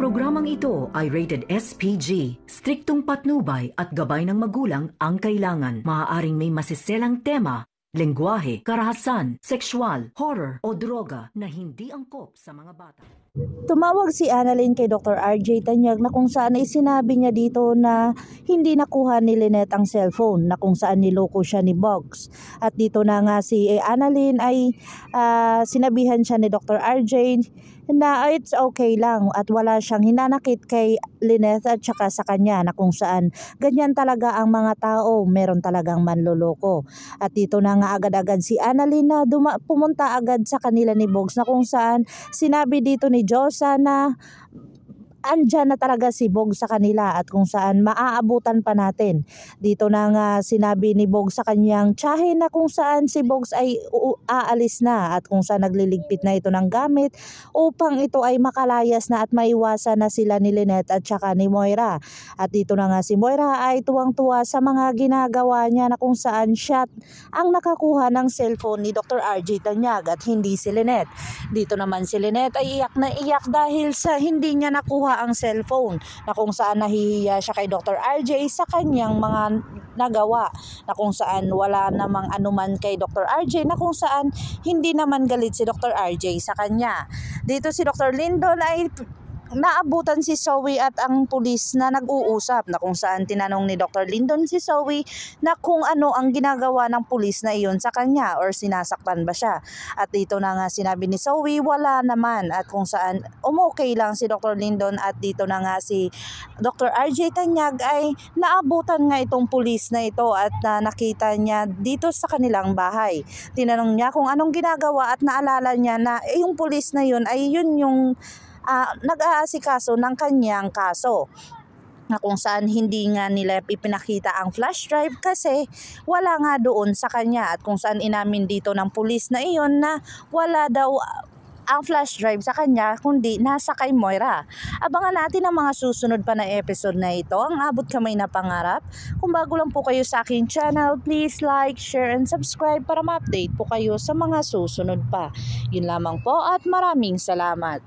programang ito ay rated SPG. Striktong patnubay at gabay ng magulang ang kailangan. Maaaring may masiselang tema, lengguwahe, karahasan, sexual, horror o droga na hindi angkop sa mga bata. Tumawag si Annalyn kay Dr. RJ Tanyag na kung saan ay sinabi niya dito na hindi nakuha ni Lynette ang cellphone, na kung saan niloko siya ni Bogs. At dito na nga si Annalyn ay sinabihan siya ni Dr. RJ na it's okay lang at wala siyang hinanakit kay Lynette at saka sa kanya, na kung saan ganyan talaga ang mga tao, meron talagang manloloko. At dito na nga agad-agad si Annalyn na pumunta agad sa kanila ni Bogs, na kung saan sinabi dito ni Josa na andyan na talaga si Bogs sa kanila at kung saan maaabutan pa natin. Dito na nga sinabi ni Bogs sa kanyang tiyahin na kung saan si Bogs ay aalis na at kung saan nagliligpit na ito ng gamit upang ito ay makalayas na at maiwasan na sila ni Lynette at saka ni Moira. At dito na nga si Moira ay tuwang-tuwa sa mga ginagawa niya, na kung saan siya ang nakakuha ng cellphone ni Dr. RJ Tanyag at hindi si Lynette. Dito naman si Lynette ay iyak na iyak dahil sa hindi niya nakuha ang cellphone, na kung saan nahihiya siya kay Dr. RJ sa kanyang mga nagawa, na kung saan wala namang anuman kay Dr. RJ, na kung saan hindi naman galit si Dr. RJ sa kanya. Dito si Dr. Lyndon ay naabutan si Zoe at ang pulis na nag-uusap, na kung saan tinanong ni Dr. Lyndon si Zoe na kung ano ang ginagawa ng pulis na iyon sa kanya or sinasaktan ba siya. At dito na nga sinabi ni Zoe wala naman, at kung saan umokay lang si Dr. Lyndon. At dito na nga si Dr. RJ Tanyag ay naabutan nga itong pulis na ito at nakita niya dito sa kanilang bahay. Tinanong niya kung anong ginagawa at naalala niya na yung pulis na yun ay yun yung nag-aasikaso ng kanyang kaso, na kung saan hindi nga nila ipinakita ang flash drive kasi wala nga doon sa kanya, at kung saan inamin dito ng pulis na iyon na wala daw ang flash drive sa kanya kundi nasa kay Moira. Abangan natin ang mga susunod pa na episode na ito, ang Abot Kamay na Pangarap. Kung bago lang po kayo sa aking channel, please like, share, and subscribe para ma-update po kayo sa mga susunod pa. Yun lamang po at maraming salamat.